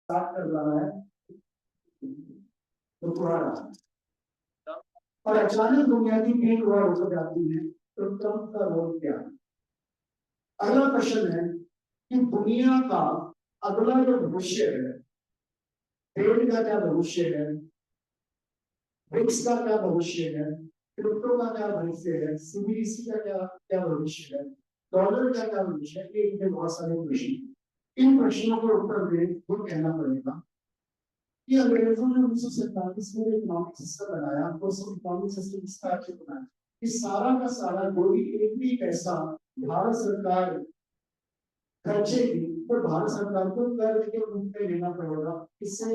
Start कर रहा है तो पुराना, और अचानक दुनिया की तीन वॉर हो जाती है, तो ट्रंप का रोल क्या है? अगला प्रश्न है कि दुनिया का अगला जो भविष्य है, ट्रेड का क्या भविष्य है, ब्रिक्स का क्या भविष्य है, क्रिप्टो का क्या भविष्य है, सीबीडीसी का क्या क्या भविष्य है, डॉलर का क्या भविष्य है? ये इतने बहुत सारे प्रश्न। इन प्रश्नों के उत्तर में वो कहना पड़ेगा कि अंग्रेजों ने 1947 में इकोनॉमिक सिस्टम बनाया, तो उस इकोनॉमिक सिस्टम इस तरह से बनाया कि सारा का सारा कोई एक भी पैसा भारत सरकार खर्चेगी तो भारत सरकार को कर्ज के रूप में लेना पड़ेगा। इससे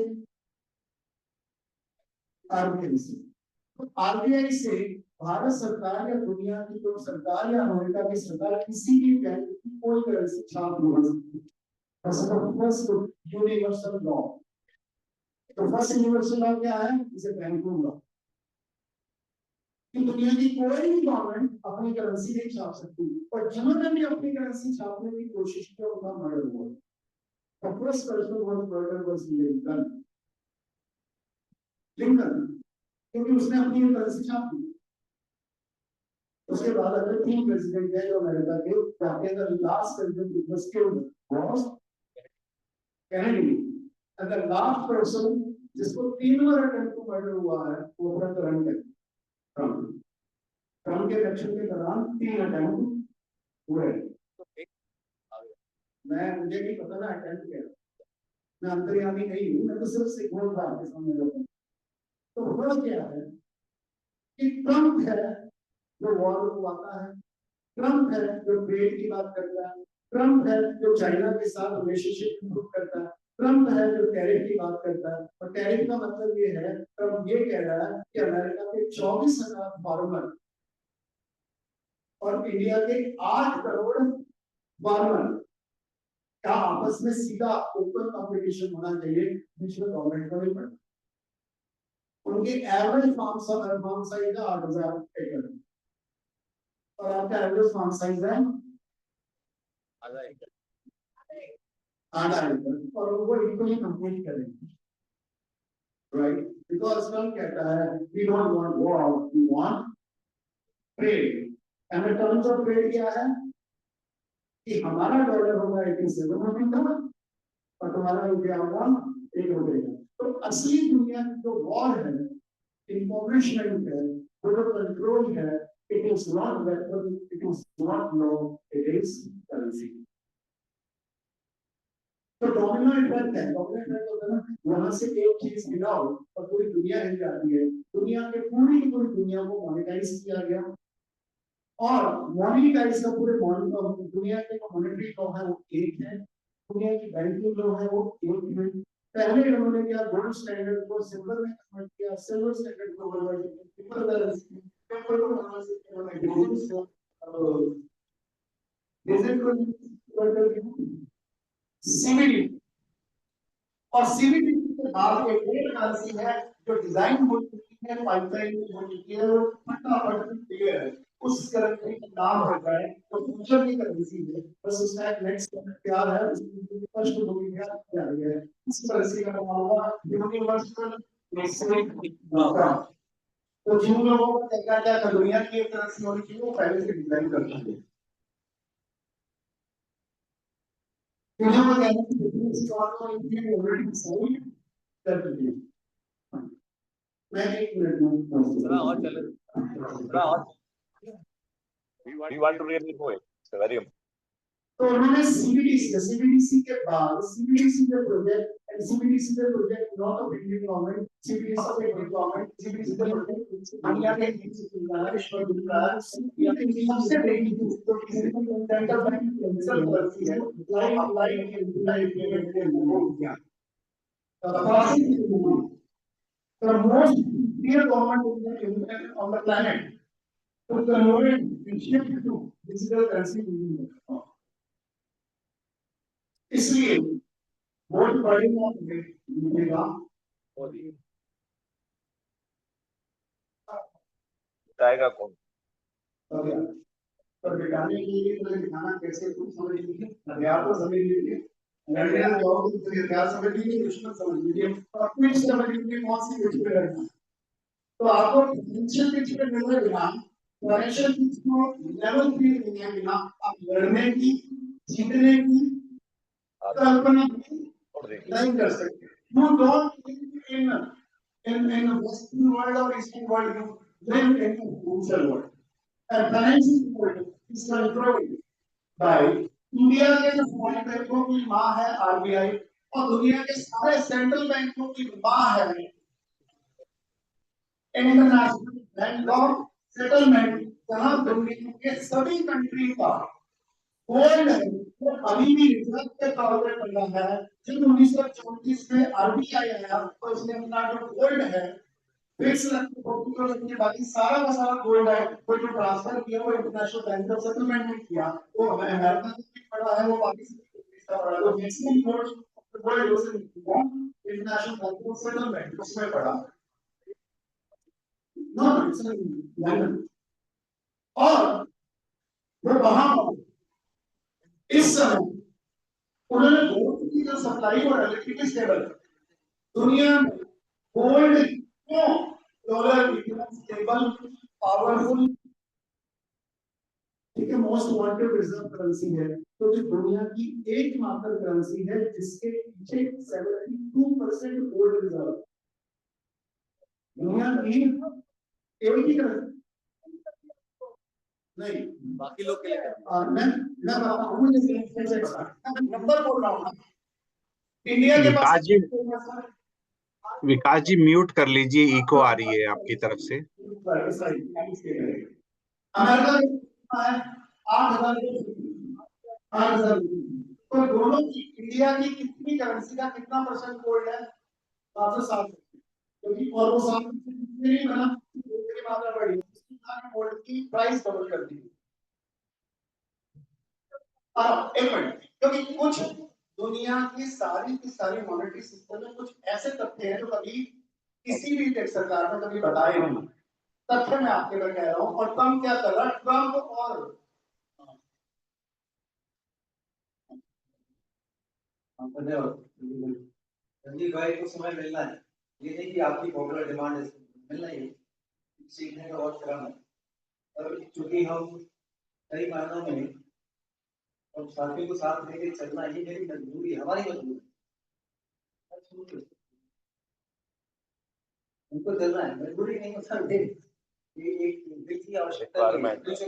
आरबीआई से, तो आरबीआई से भारत सरकार या दुनिया की कोई सरकार या अमेरिका की सरकार किसी भी बैंक की कोई करेंसी छाप नहीं बन सकती। फर्स्ट यूनिवर्सल लॉ, तो फर्स्ट यूनिवर्सल लॉ क्या है? इसे बैंकिंग लॉ, कि दुनिया की कोई भी गवर्नमेंट अपनी करेंसी नहीं छाप सकती, और जिन्होंने भी अपनी करेंसी छापने की कोशिश की उनका मर्डर हुआ। The first person who was murdered was Lincoln, क्योंकि उसने अपनी करेंसी छाप दी। उसके बाद अगर तीन प्रेसिडेंट है जो अमेरिका के, जाके the last president was killed was Kennedy, and the last person जिसको तीन बार अटेम्प्ट टू मर्डर हुआ है वो था ट्रम्प। ट्रम्प के इलेक्शन के दौरान तीन अटेम्प्ट हुए। मुझे नहीं पता ना अटेम्प्ट क्या, मैं अंतर्यामी नहीं हूँ, मैं तो सिर्फ सिग्नल आपके सामने रखूँ। तो हुआ क्या है कि ट्रम्प है जो वॉर रुकवाता है, ट्रम्प है जो ट्रेड की बात करता है, ट्रम्प है जो चाइना के साथ रिलेशनशिप इंप्रूव करता है, ट्रम्प है जो टैरिफ की बात करता है। और टैरिफ का मतलब ये है, ट्रम्प ये कह रहा है कि अमेरिका के 24,000 फार्मर और इंडिया के 8 करोड़ फार्मर का आपस में सीधा ओपन कंपटीशन होना चाहिए, जिसमें गवर्नमेंट को नहीं पड़ता। उनके एवरेज फार्म साइज है 8,000 एकड़, और आपका एवरेज फार्म साइज है आधा एकड़, और वो इक्वली कंप्लीट करेंगे, राइट? बिकॉज ट्रम्प कहता है we don't want war, we want trade. And the terms of trade क्या है कि हमारा डॉलर होगा 87 रुपए का और तुम्हारा रुपया होगा 1 रुपए का। तो असली दुनिया की जो वॉर है, इन्फॉर्मेशन है, वो जो कंट्रोल है, it is not weapon, it is not law, it is currency. तो डोमिनो इफेक्ट है, डोमिनो इफेक्ट होता है ना, वहां से एक चीज गिराओ और पूरी दुनिया हिल जाती है। दुनिया के पूरी की पूरी दुनिया को मॉनिटाइज किया गया, और मॉनिटाइज का पूरे दुनिया के जो मॉनेटरी लॉ है वो एक है, दुनिया की बैंकिंग लॉ है वो एक है। पहले इन्होंने क्या गोल्ड स्टैंडर्ड को सिल्वर में कन्वर्ट किया, सिल्वर स्टैंडर्ड को कन्वर्ट किया पेपर को कन्वर्ट किया, सीबीडी, और सीबीडी के बाद एक और करेंसी है जो डिजाइन हो चुकी है, पाइपलाइन हो चुकी है, वो फटाफट क्लियर है। उस करेंसी का नाम होता है तो फ्यूचर की करेंसी है, बस उसका एक नेक्स्ट क्या है, फर्स्ट होगी क्या है, इस करेंसी का नाम होगा यूनिवर्सल बेसिक। तो जिन लोगों को देखा जाए दुनिया की एक करेंसी होनी चाहिए वो पहले से डिजाइन कर चुके हैं। मुझे वो कहना है कि स्टॉक को इनकी ऑलरेडी डिसाइड कर चुके हैं। मैं एक मिनट में थोड़ा और चले, थोड़ा और we want to really know it, it's very important। तो उन्होंने सीबीडीसी के बाद सीबीडीसी के प्रोजेक्ट एंड सीबीडीसी के project not of Indian government, CBDC के गवर्नमेंट, सीबीडीसी के प्रोजेक्ट दुनिया के विश्व विकास सबसे बड़ी सेंट्रल बैंक सेंट्रल पॉलिसी है, लाइक हो गया the most clear government on the planet to convert and shift to digital currency using it। इसलिए वोट पड़ेगा मिलेगा जाएगा कौन? पर बिठाने के लिए तो दिखाना कैसे कुछ समझ लीजिए, अध्यापक समझ लीजिए, लड़ने में जाओगे तो ये प्यार समझ लीजिए, दुश्मन समझ लीजिए, और फिर समझ लीजिए कौन सी पिच पे लड़ना है। तो आपको फाइनेंशियल पिच पे मिले बिना, फाइनेंशियल पिच को लेवल फील मिले बिना आप लड़ने की, जीतने की कल्पना भी नहीं कर सकते। You don't live in a Western world or Eastern world. You live in a social world. And financial world is controlled by India के जो फॉरेन बैंकों की माँ है आरबीआई, और दुनिया के सारे सेंट्रल बैंकों की माँ है इंटरनेशनल बैंक ऑफ सेटलमेंट, जहां दुनिया के सभी कंट्री का गोल्ड है वो अभी भी रिजर्व के तौर पर पड़ा है। जब 1934 में आरबीआई आया तो उसने अपना जो गोल्ड है फिक्स रख के को रखने, बाकी सारा का सारा गोल्ड है वो जो ट्रांसफर किया वो इंटरनेशनल बैंक ऑफ सेटलमेंट में किया। वो हमें अमेरिका में भी पड़ा है, वो पाकिस्तान में भी पड़ा है, वो maximum gold international bank of settlement उसमें पड़ा है। लंदन, और वो वहां इस समय उन्होंने गोल्ड की जो सप्लाई और इलेक्ट्रिसिटी स्टेबल दुनिया में गोल्ड क्यों डॉलर इतना स्टेबल पावरफुल, ठीक है, मोस्ट वांटेड रिजर्व करेंसी है, तो जो दुनिया की एकमात्र करेंसी है जिसके पीछे 72% गोल्ड रिजर्व, दुनिया की एक ही करेंसी नहीं, बाकी लोग के लिए मैं बताता हूँ, मुझे नंबर बोल रहा हूँ। इंडिया के पास विकास जी म्यूट कर लीजिए, इको आ रही है आपकी तरफ से। अमेरिका है 8,000, तो दोनों की इंडिया की कितनी करेंसी का कितना परसेंट गोल्ड है? 707, क्योंकि और वो 7 नहीं बना, मात्रा बढ़ी, गोल्ड की प्राइस डबल कर दी। एक मिनट, क्योंकि कुछ दुनिया की सारी मॉनेटरी सिस्टम में कुछ ऐसे तथ्य हैं जो कभी किसी भी सरकार ने कभी बताए नहीं। तथ्य मैं आपके लिए कह रहा हूं, और ट्रम्प क्या कर रहा है, ट्रम्प और संजीव भाई को समय मिलना है, ये नहीं कि आपकी पॉपुलर डिमांड है, मिलना ही सीखने का बहुत क्रम है। और चूंकि हम कई मायनों में और साथियों को साथ लेके चलना ही मेरी मजबूरी है, हमारी मजबूरी है, उनको चलना है, मजबूरी नहीं होता है, ये एक व्यक्ति आवश्यकता है,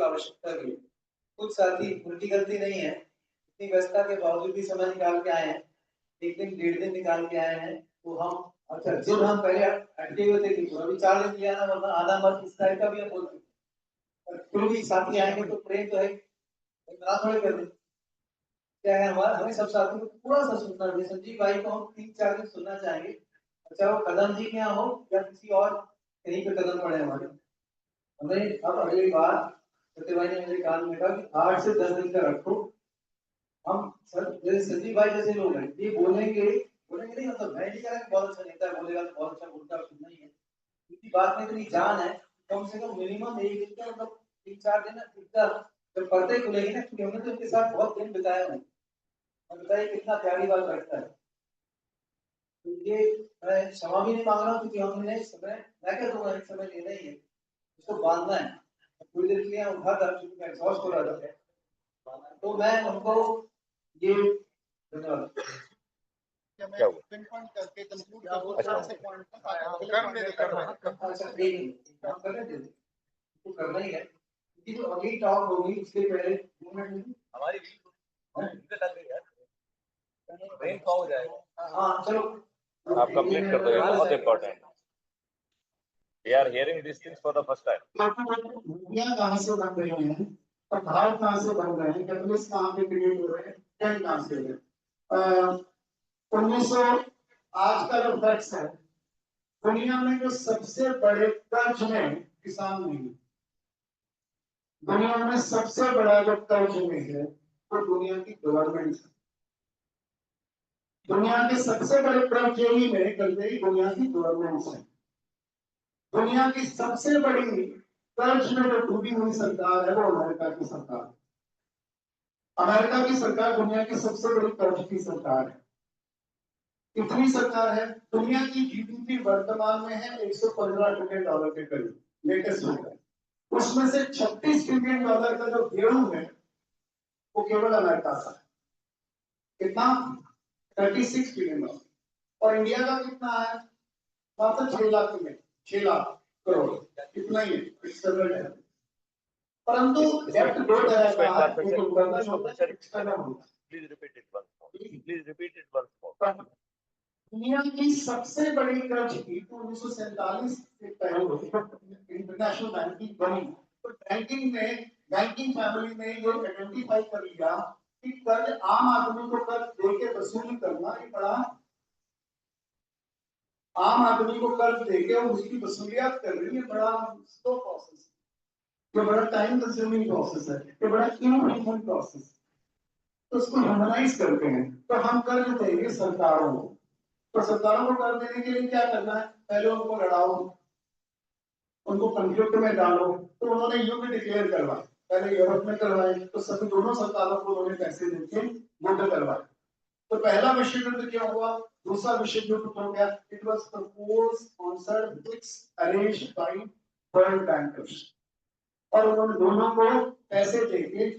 आवश्यकता है। कुछ साथी उनकी गलती नहीं है, इतनी व्यस्तता के बावजूद भी समय निकाल के आए हैं, एक दिन 1.5 दिन निकाल के आए हैं, तो हम अच्छा जब हम पहले अटके हुए थे तो अभी 4 दिन किया ना, वरना आधा मत इस टाइप का भी हम बोलते हैं। कोई भी साथी आएंगे तो प्रेम तो है, इतना थोड़े कर दें। क्या है हमारा, हमें सब साथियों को पूरा सा सुनना है। संजीव भाई को हम 3-4 दिन सुनना चाहेंगे, अच्छा वो कदम जी के यहाँ हो या किसी और कहीं पे कदम पड़े हमारे। हमें अब अगली बार सत्य भाई ने मुझे कान में कहा कि 8 से 10 दिन का रखो। हम सर जैसे संजीव भाई जैसे लोग हैं ये बोलेंगे नहीं, मतलब मैं नहीं कह रहा कि बहुत अच्छा नेता बोलेगा तो बहुत अच्छा बोलता है, नहीं है, इनकी बात में इतनी जान है, कम से कम मिनिमम एक दिन का मतलब 3-4 दिन जब पर्दे खुलेंगे ना, क्योंकि हमने तो इनके साथ बहुत दिन बिताया है, और बताइए कितना प्यारी बात रखता है। तो ये मैं क्षमा भी नहीं मांग रहा हूँ, क्योंकि हमने समय, मैं क्या दूंगा, एक समय लेना ही है, उसको बांधना है। थोड़ी देर के लिए उठा था क्योंकि मैं एग्जॉस्ट हो रहा था, तो मैं उनको ये धन्यवाद क्या हुआ पिनपॉइंट करके कंक्लूड कर से पॉइंट तो करना ही है, क्योंकि जो अगली टॉक होगी उसके पहले 2 मिनट हमारी ब्रेन फॉग हो जाएगा। हां चलो आप कंप्लीट कर दो, ये बहुत important. We are hearing this things for the first time. दुनिया कहां से बन रही है, भारत कहां से बन रहे हैं, कैपिटलिस्ट कहां पे क्रिएट हो रहे हैं, ट्रेंड कहां से हो रहे हैं। 1900 आज का जो फैक्ट्स है, दुनिया में जो सबसे बड़े कर्ज में किसान नहीं है, दुनिया में सबसे बड़ा जो कर्ज में है वो दुनिया की गवर्नमेंट है। दुनिया के सबसे बड़े कर्जई में कर्जई दुनिया की गवर्नमेंट है। दुनिया की सबसे बड़ी कर्ज में जो डूबी हुई सरकार है वो अमेरिका की सरकार है। अमेरिका की सरकार दुनिया की सबसे बड़ी कर्ज की सरकार है। कितनी सरकार है? दुनिया की जीडीपी वर्तमान में है $115 ट्रिलियन के करीब, लेटेस्ट होगा। उसमें से $36 ट्रिलियन का जो गेहूं है वो केवल अमेरिका का है। कितना? $36 ट्रिलियन। और इंडिया का कितना है? मात्र 6 लाख में 6 लाख करोड़, कितना ही है। परंतु डेब्ट दो तरह का है, एक इंटरनल होता है, एक्सटर्नल होता है। Please repeat it once more. Please repeat it once more. दुनिया की सबसे बड़ी कर्ज की 1947 से पहले इंटरनेशनल बैंकिंग बनी। तो बैंकिंग फैमिली ने ये आइडेंटिफाई कर लिया कि कर्ज आम आदमी को कर्ज देके वसूल करना ये बड़ा, आम आदमी को कर्ज देके उसकी वसूलियात करनी ये बड़ा स्लो प्रोसेस है, ये बड़ा टाइम कंज्यूमिंग प्रोसेस है, ये बड़ा इनह्यूमन प्रोसेस है। तो उसको ह्यूमनाइज करते हैं। तो हम कर्ज देंगे सरकारों को। तो सरकारों को कर्ज देने के लिए क्या करना है? पहले उनको लड़ाओ, उनको कंफ्लिक्ट में डालो। तो उन्होंने युद्ध डिक्लेयर करवाया, पहले यूरोप में करवाए, तो सभी दोनों सरकारों को उन्होंने पैसे देके युद्ध करवाए। तो पहला विश्व युद्ध क्या हुआ? दूसरा विश्व युद्ध हो गया। It was proposed, sponsored, arranged bye world bankers. और उन्होंने दोनों को पैसे देके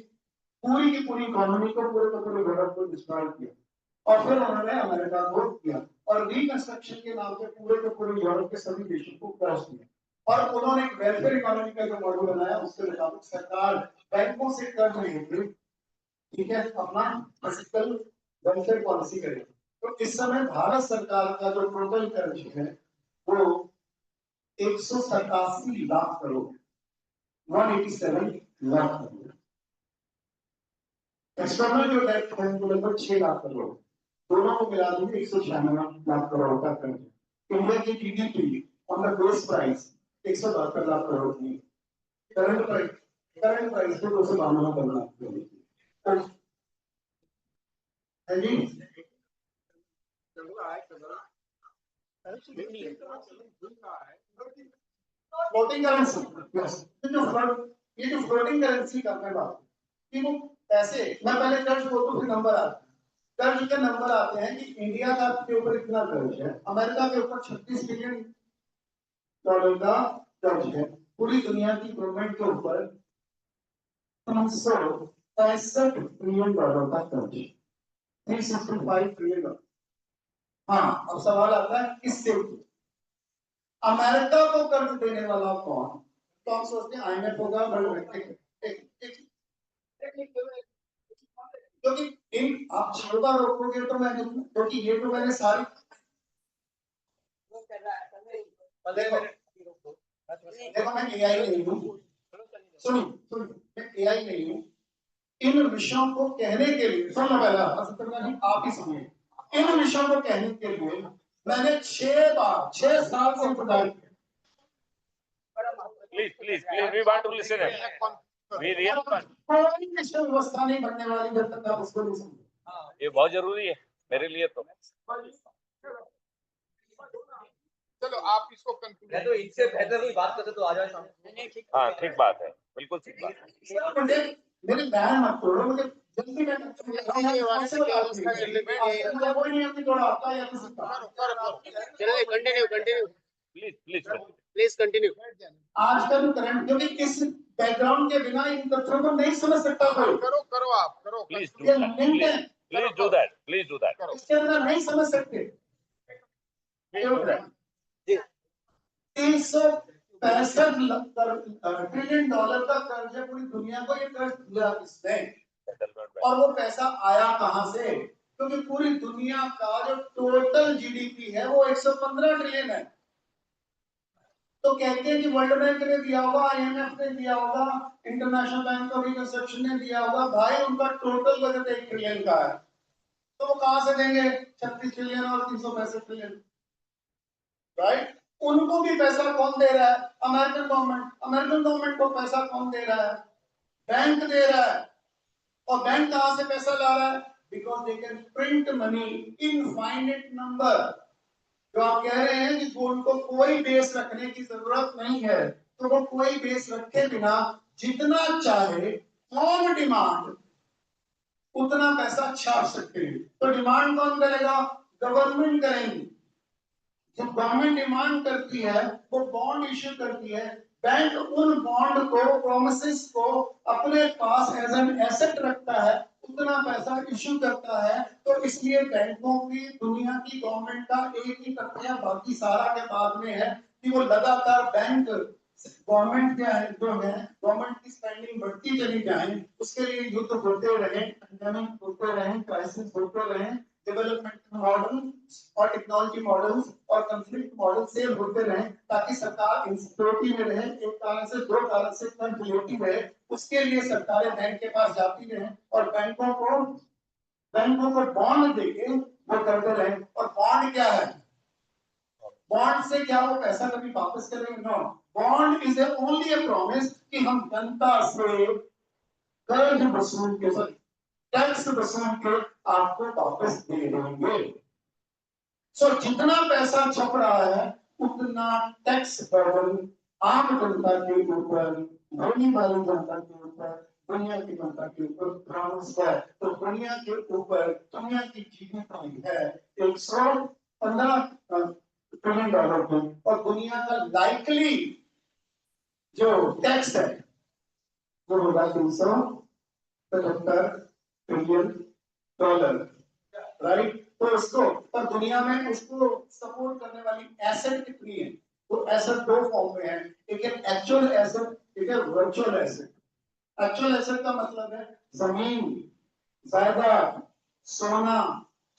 पूरी की पूरी इकोनॉमी को, पूरे के पूरे यूरोप को डिस्ट्रॉय किया। और फिर उन्होंने अमेरिका को किया और रिकंस्ट्रक्शन के नाम पे पूरे के पूरे यूरोप के सभी देशों को क्रॉस किया। और उन्होंने एक वेलफेयर इकोनॉमी का जो मॉडल बनाया, उसके मुताबिक सरकार बैंकों से कर्ज लेगी, ठीक है, अपना फिजिकल वेलफेयर पॉलिसी करेगी। तो इस समय भारत सरकार का जो टोटल कर्ज है वो 187 लाख करोड़, 187 लाख करोड़। एक्सटर्नल जो डेट है वो लगभग 6 लाख करोड़, दोनों को मिला देंगे 196 लाख करोड़ का कर्ज। इंडिया की GDP on the base price 172 lakh crore की, करंट प्राइस पे 252 करोड़ है जी। फ्लोटिंग करेंसी, ये जो फ्लोटिंग करेंसी का मैं बात कि वो पैसे, मैं पहले कर्ज बोलूं फिर नंबर आता है। कर्ज के नंबर आते हैं कि इंडिया का के ऊपर इतना कर्ज है, अमेरिका के ऊपर $36 बिलियन का कर्ज है, पूरी दुनिया की गवर्नमेंट के ऊपर $365 ट्रिलियन का कर्ज है, 365 ट्रिलियन। हाँ, अब सवाल आता है किससे? अमेरिका को कर्ज देने वाला कौन? तो हम सोचते हैं आईएमएफ होगा, वर्ल्ड बैंक। क्योंकि इन आप छोटा रोकोगे तो मैं, क्योंकि ये तो मैंने सारी देखो मैं एआई नहीं हूँ, सुनिए मैं एआई नहीं हूँ। इन विषयों को कहने के लिए सुन लो, पहला आप ही सुनिए। इन विषयों को कहने के लिए मैंने 6 साल से पढ़ाई की। Please, we want to listen. We really want. कोई विषय व्यवस्था नहीं बनने वाली जब तक आप उसको नहीं समझे। ये बहुत जरूरी है मेरे लिए तो। चलो आप इसको मैं तो इनसे बेहतर कोई बात करते तो आ जाए सामने। हाँ, ठीक बात है, बिल्कुल ठीक बात है। मेरे बहन मत तोड़ो, मुझे जल्दी में कोई नहीं अपनी तोड़ा आता है या किसी का। Please continue. आजकल करंट, क्योंकि इस बैकग्राउंड के बिना इन तथ्यों को नहीं समझ सकता कोई। करो आप करो। Please do that. इसके अंदर नहीं समझ सकते। 365 ट्रिलियन डॉलर का कर्ज है पूरी दुनिया को, ये कर्ज दिया किसने? और वो पैसा आया कहां से? क्योंकि पूरी दुनिया का जो टोटल जीडीपी है वो 115 ट्रिलियन है। तो कहते हैं कि वर्ल्ड बैंक ने दिया होगा, आईएमएफ ने दिया होगा, इंटरनेशनल बैंक ऑफ रिकंस्ट्रक्शन ने दिया होगा। भाई उनका टोटल बजट 1 ट्रिलियन का है, तो वो कहां से देंगे 36 ट्रिलियन और 365 ट्रिलियन? राइट? उनको भी पैसा कौन दे रहा है? American government. अमेरिकन गवर्नमेंट को पैसा कौन दे रहा है? बैंक दे रहा है। और बैंक कहां से पैसा ला रहा है? Because they can print money in finite number. जो आप कह रहे हैं कि उनको कोई बेस रखने की जरूरत नहीं है, तो वो कोई बेस रखे बिना जितना चाहे ऑन डिमांड उतना पैसा छाप सकते हैं। तो डिमांड कौन करेगा? गवर्नमेंट करेंगी। जो गवर्नमेंट डिमांड करती है वो बॉन्ड इश्यू करती है। बैंक उन बॉन्ड को, प्रोमिसेस को अपने पास एज एन एसेट रखता है, उतना पैसा इश्यू करता है। तो इसलिए बैंकों की, दुनिया की गवर्नमेंट का एक ही तथ्य बाकी सारा के बाद में है कि वो लगातार बैंक, गवर्नमेंट क्या है, जो है गवर्नमेंट की स्पेंडिंग बढ़ती चली जाए, उसके लिए युद्ध होते रहे, पैंडेमिक होते रहे, क्राइसिस होते रहे, डेवलपमेंट मॉडल और टेक्नोलॉजी मॉडल्स और कंफ्लिक्ट मॉडल से होते रहे, ताकि सरकार इंसिक्योरिटी में रहे, एक कारण से, दो कारण से कंफ्लिक्टी रहे। उसके लिए सरकारें बैंक के पास जाती रहे और बैंकों को बॉन्ड देके वो करते रहे। और बॉन्ड क्या है? बॉन्ड से क्या वो पैसा कभी वापस करेंगे? No, bond is only a promise कि हम जनता से कर्ज वसूल के, टैक्स वसूल के आपको वापस दे देंगे। सो जितना पैसा छप रहा है उतना टैक्स बर्डन आम जनता के ऊपर, धनी वाली जनता के ऊपर, दुनिया की जनता के ऊपर ट्रांसफर। तो दुनिया के ऊपर, दुनिया की जीडीपी है 115 ट्रिलियन डॉलर की, और दुनिया का लाइकली जो टैक्स है वो होगा 375 ट्रिलियन डॉलर, राइट। तो उसको, पर दुनिया में उसको सपोर्ट करने वाली एसेट कितनी है? तो एसेट दो फॉर्म में है, एक है एक्चुअल एसेट, एक है वर्चुअल एसेट। एक्चुअल एसेट का मतलब है जमीन, जायदाद, सोना,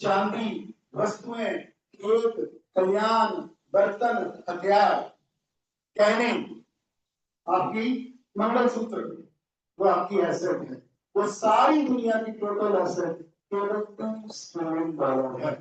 चांदी, वस्तुएं, खेत, कल्याण, बर्तन, हथियार, गहने, आपकी मंगलसूत्र, वो आपकी एसेट है। वो सारी दुनिया की टोटल एसेट केवल 30 ट्रिलियन डॉलर है,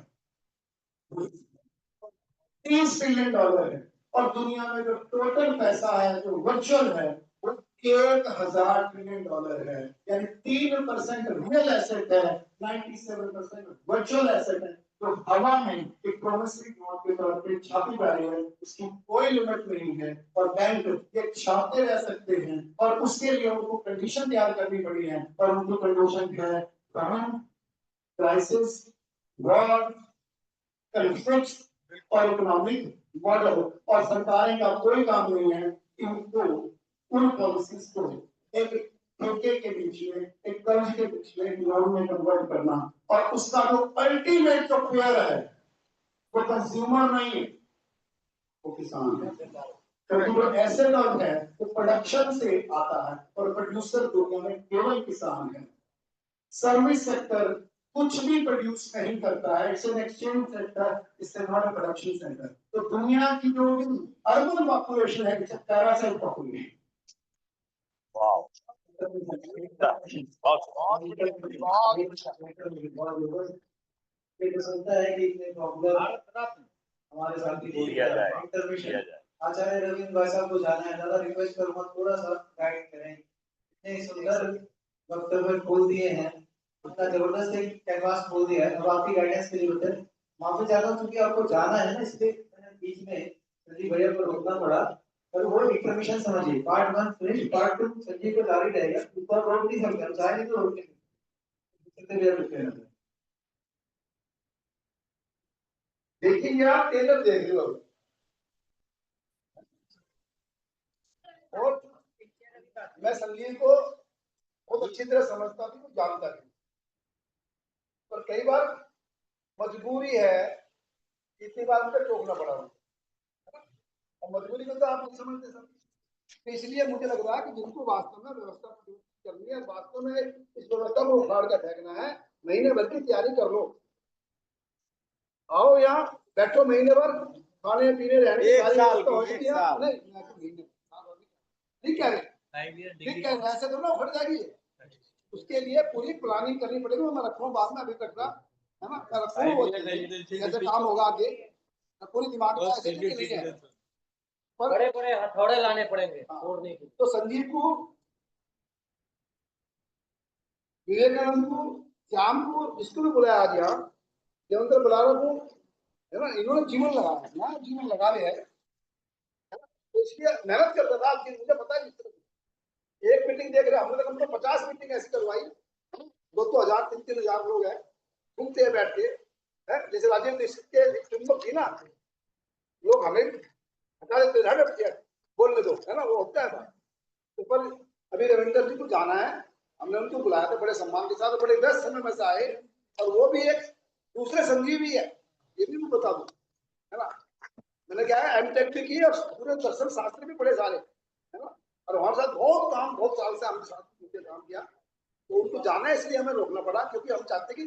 30 ट्रिलियन डॉलर है। और दुनिया में जो टोटल पैसा है, जो वर्चुअल है, वो 1000 ट्रिलियन डॉलर है। यानी 3% रियल एसेट है, 97% वर्चुअल एसेट है, जो हवा में एक प्रोमिसरी नोट के तौर पे छापी जा रही है, उसकी कोई लिमिट नहीं है। और बैंक ये छापते रह सकते हैं, और उसके लिए उनको कंडीशन तैयार करनी पड़ी है। और उनकी कंडीशन है क्राइसिस, वॉर, कंफ्लिक्ट्स और इकोनॉमिक मॉडल। और सरकारें का कोई काम नहीं है इनको, उन पॉलिसीज को एक ठेके के बीच में, एक कर्ज के बीच में लोन में कन्वर्ट करना। और उसका जो अल्टीमेट जो फेयर है वो कंज्यूमर नहीं है, वो किसान है। क्योंकि जो एसेट और है वो प्रोडक्शन से आता है, और प्रोड्यूसर दुनिया में केवल किसान है। सर्विस सेक्टर कुछ भी प्रोड्यूस नहीं करता है, it's an exchange sector, it's not a production sector. तो दुनिया की जो अर्बन पॉपुलेशन है, it's a parasite population. Wow, ये तो सुनता है कि इतने पॉपुलर हमारे साथ ही किया जाए, इंटरमिशन। किया जाए। आचार्य रविंद्र भाई साहब को जाना है, ज्यादा रिक्वेस्ट करूंगा थोड़ा सा गाइड करें। इतने सुंदर वक्तव्य खोल दिए हैं, इतना जबरदस्त एक कैनवास खोल दिया है। अब आपकी गाइडेंस के लिए होते हैं वहां पे जाता हूँ, क्योंकि आपको जाना है ना, इसलिए मैंने बीच में संजीव भैया को रोकना पड़ा। पर वो इंफॉर्मेशन समझिए, पार्ट 1 फिनिश, पार्ट 2 संजीव को जारी रहेगा। ऊपर रोक नहीं सकते हम, चाहे नहीं तो रोक नहीं। देखिए आप टेलर देख रहे हो, और मैं संजीव को बहुत अच्छी तरह समझता भी हूँ, जानता भी, पर कई बार मजबूरी है, इतनी बार मुझे टोकना पड़ा, और मजबूरी को तो आप नहीं समझते सब। तो इसलिए मुझे लग रहा है कि जिनको वास्तव में व्यवस्था करनी है, वास्तव में इस व्यवस्था को उखाड़ कर फेंकना है, महीने भर की तैयारी कर लो। आओ यहाँ बैठो महीने भर, खाने पीने रहने की सारी व्यवस्था हो चुकी है। नहीं ठीक है, ठीक है, ऐसे तो ना उखड़ जाएगी। उसके लिए पूरी प्लानिंग करनी पड़ेगी। मैं रखूँ बाद में, अभी तक है ना, मैं रखूँ जैसे काम होगा आगे, पूरी दिमाग में ऐसे नहीं है। बड़े बड़े हथौड़े लाने पड़ेंगे तोड़ने के। तो संजीव को, विवेकानंद को, श्याम को, जिसको भी बुलाया आज यहाँ, देवेंद्र बुलारा को, है ना, इन्होंने जीवन लगाया ना, जीवन लगा रहे हैं, तो इसलिए मेहनत करता था। मुझे पता है, एक मीटिंग देख रहे, हमने तो 50 मीटिंग ऐसी करवाई, 2,000 3,000 लोग हैं, घूमते हैं बैठ के, है जैसे राजेंद्र दीक्षित के चुंबक थी ना, लोग हमें हटा देते हैं, बोलने दो, है ना, वो होता है। तो पर अभी रविंदर जी को जाना है, हमने उनको बुलाया था बड़े सम्मान के साथ, बड़े व्यस्त समय में से आए, और वो भी एक दूसरे संजीवी है, ये भी मैं बता दूं, है ना। मैंने क्या है एमटेक भी की और पूरे दर्शन शास्त्र भी बड़े सारे, है ना, और हमारे साथ बहुत साल से हम साथ मिलकर काम किया। तो उनको जाना है इसलिए हमें रोकना पड़ा, क्योंकि हम चाहते कि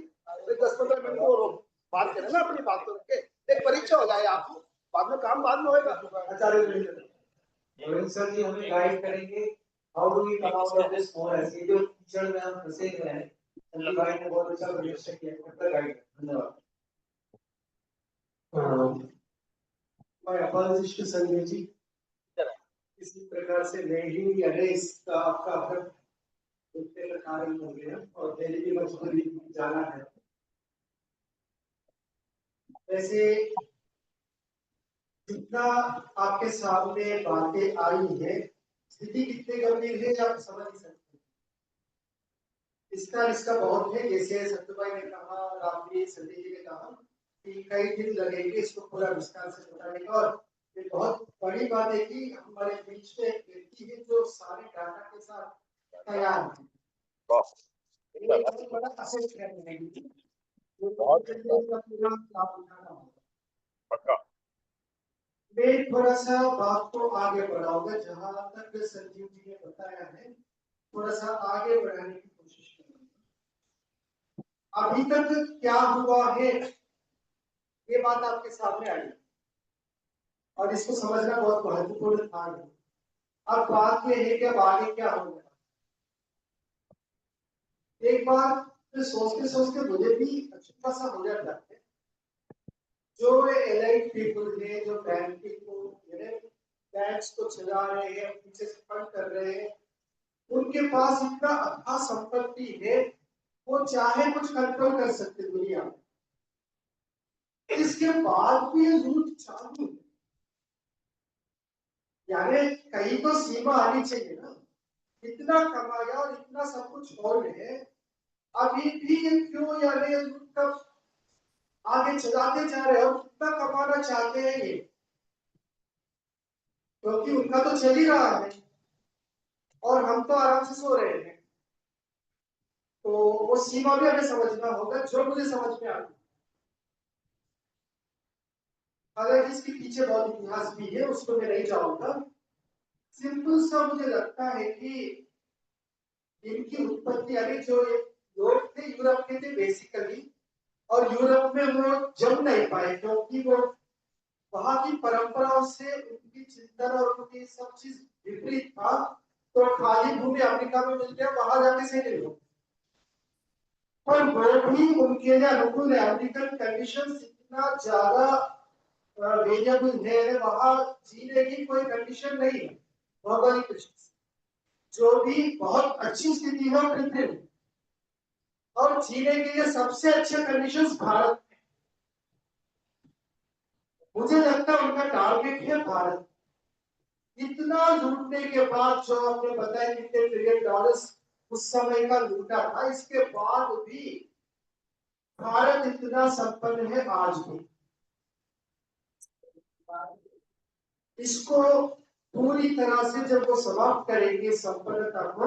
10-15 मिनट को बात करें ना, अपनी बात को रख के, एक परीक्षा हो जाए आपको, बाद में काम बाद में होएगा। गोविंद सर जी हमें गाइड करेंगे, how do we come out of this morass, ये जो कीचड़ में हम फंसे हुए हैं। संजीव भाई ने बहुत अच्छा प्रदर्शन किया, गाइड, धन्यवाद। My apologies to Sanjay ji, इसी प्रकार से मैं ही अरेस का आपका उत्तर का कारण हो गया और मेरी भी मजबूरी जाना है। वैसे जितना आपके सामने बातें आई है, स्थिति कितनी गंभीर है आप समझ ही सकते हैं। इसका बहुत है, जैसे सत्यभाई ने कहा और आपने संजय जी ने कहा कि कई दिन लगेंगे इसको पूरा विस्तार से बताने का। और ये बहुत बड़ी बात है कि हमारे बीच में एक व्यक्ति है जो सारे डाटा के साथ तैयार है। बड़ा असेस करने के लिए मैं थोड़ा सा बात को आगे बढ़ाऊंगा, जहां तक संजीव जी ने बताया है थोड़ा सा आगे बढ़ाने की कोशिश करूंगा। अभी तक क्या हुआ है ये बात आपके सामने आई और इसको समझना बहुत महत्वपूर्ण था। अब बात यह है कि अब आगे क्या होगा। एक बार तो सोचते सोचते मुझे भी अच्छा सा हो जाता है, जो एलाइट पीपल है, जो बैंकिंग को बैंक्स को चला रहे हैं, पीछे से फंड कर रहे हैं, उनके पास इतना अथाह संपत्ति है, वो चाहे कुछ कंट्रोल कर सकते दुनिया में। इसके बाद भी ये लूट चालू है, यानी कहीं तो सीमा आनी चाहिए ना। इतना कमाया और इतना सब कुछ हो रहे हैं, अभी भी ये क्यों यानी लूट का आगे चलाते जा रहे हैं। और कितना कमाना चाहते हैं ये, क्योंकि उनका तो चल ही रहा है और हम तो आराम से सो रहे हैं। तो वो सीमा भी हमें समझना होगा, जो मुझे समझ में आती। हालांकि इसके पीछे बहुत इतिहास भी है, उसको मैं नहीं जाऊंगा। सिंपल सा मुझे लगता है कि इनकी उत्पत्ति, अभी जो लोग थे यूरोप के थे बेसिकली, और यूरोप में वो जम नहीं पाए क्योंकि वो वहां की परंपराओं से उनकी चिंतन और उनकी सब चीज विपरीत था। तो खाली भूमि अफ्रीका में मिल गया, वहां जाके सेटल हो, पर वो भी उनके लिए अनुकूल है। अफ्रीकन कंडीशंस इतना ज्यादा वेरिएबल है, वहां जीने की कोई कंडीशन नहीं है भौगोलिक, जो भी बहुत अच्छी स्थिति है पृथ्वी, और जीने के लिए सबसे अच्छे कंडीशंस भारत में। मुझे लगता है उनका टारगेट है भारत। इतना लूटने के बाद, जो आपने बताया कितने ट्रिलियन डॉलर्स उस समय का लूटा था, इसके बाद भी भारत इतना संपन्न है आज भी। इसको पूरी तरह से जब वो समाप्त करेंगे संपन्नता को,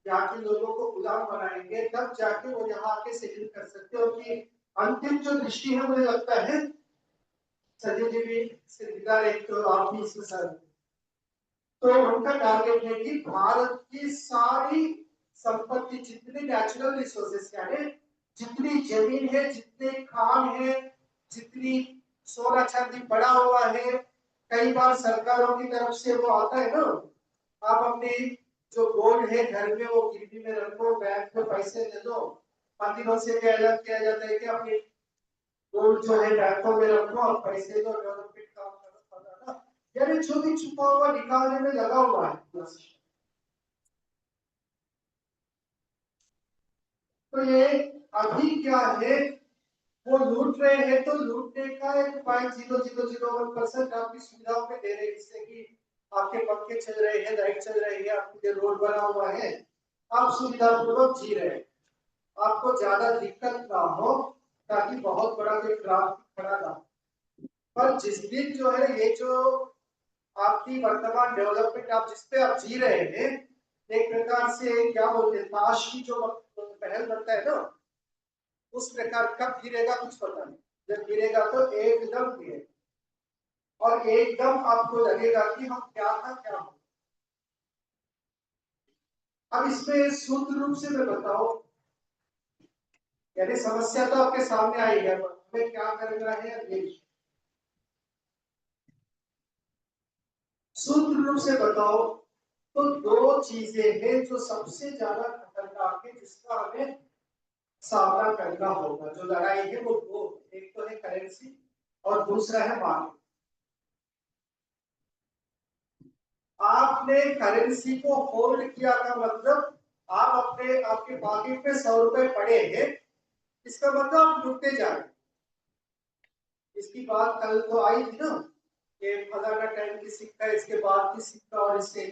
यहाँ के लोगों को गुलाम बनाएंगे, तब जाके वो यहाँ आके सेटल कर सकते हो। कि अंतिम जो दृष्टि है, मुझे लगता है संजय जी भी सिद्धार्थ, एक तो आप भी इसमें साथ, तो उनका टारगेट है कि भारत की सारी संपत्ति, जितने नेचुरल रिसोर्सेस यानी जितनी जमीन है, जितने खान है, जितनी सोना चांदी पड़ा हुआ है, कई बार सरकारों की तरफ से वो आता है ना, आप अपने जो गोल्ड है घर में वो गिरवी में रखो, बैंक में पैसे दे दो। मंदिरों से भी अलग किया जाता है कि अपने गोल्ड जो है बैंकों में रखो और पैसे दो, डेवलपमेंट काम करो, यानी जो भी छुपा हुआ निकालने में लगा हुआ है। तो ये अभी क्या है, वो लूट रहे हैं, तो लूटने का एक 0.0001% आपकी सुविधाओं में दे रहे हैं, जिससे कि आपके पंखे चल रहे हैं, लाइट चल रही है, आपके रोड बना हुआ है, आप सुविधापूर्वक जी रहे हैं। आपको ज्यादा दिक्कत ना हो, ताकि बहुत बड़ा कोई क्राफ्ट खड़ा ना हो। पर जिस दिन जो है ये जो आपकी वर्तमान डेवलपमेंट आप जिस पे आप जी रहे हैं, एक प्रकार से क्या बोलते हैं, ताश की जो पहल बनता है ना, उस प्रकार कब गिरेगा कुछ पता नहीं। जब गिरेगा तो एकदम गिरेगा और एकदम आपको लगेगा कि हम क्या था क्या हो। अब इसमें सूत्र रूप से मैं बताऊं, यानी समस्या तो आपके सामने आई है, पर हमें क्या करना है ये सूत्र रूप से बताओ तो दो चीजें हैं जो सबसे ज्यादा खतरनाक है, जिसका हमें सामना करना होगा। जो लड़ाई है वो दो, एक तो है करेंसी और दूसरा है मार्केट। आपने करेंसी को होल्ड किया का मतलब आप अपने आपके पॉकेट में 100 रुपए पड़े हैं, इसका मतलब आप लुटते जा रहे हैं। इसकी बात कल तो आई थी ना कि फलाना टाइम की सिक्का, इसके बाद की सिक्का और इससे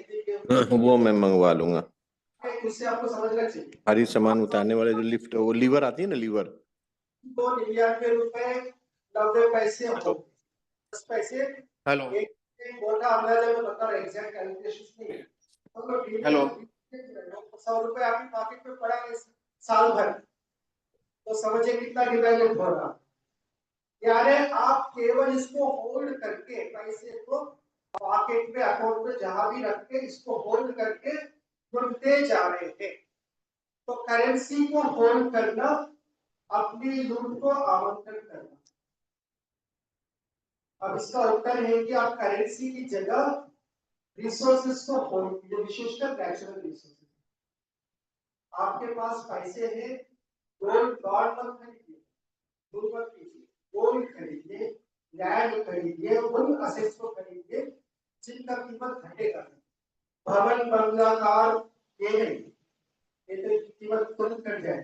वो मैं मंगवा लूंगा। उससे आपको समझना चाहिए। भारी सामान उतारने वाले जो लिफ्ट, वो लीवर आती है ना, लीवर। 2,99 रुपए 90 पैसे हो, 10 पैसे। हेलो एक मोटा अंदाजा में बता रहा, एग्जैक्ट कैलकुलेशन नहीं है। हेलो 100 रुपए आपकी पॉकेट में पड़ा है साल भर, तो समझिए कितना डिवेलप हो रहा। यानी आप केवल इसको होल्ड करके, पैसे को पॉकेट में अकाउंट में जहां भी रख के इसको होल्ड करके लुटते जा रहे थे। तो करेंसी को होल्ड करना अपनी लूट को आमंत्रण करना। अब इसका उत्तर है कि आप करेंसी की जगह रिसोर्सेज को होल्ड कीजिए, विशेषकर नेचुरल रिसोर्सेज। आपके पास पैसे हैं, गोल्ड गॉड मत खरीदिए, दूर मत कीजिए, गोल्ड खरीदिए, लैंड खरीदिए, उन असेट्स को खरीदिए जिनका कीमत घटेगा। भवन बंगला कार ये नहीं, ये तो कीमत तुरंत घट जाए।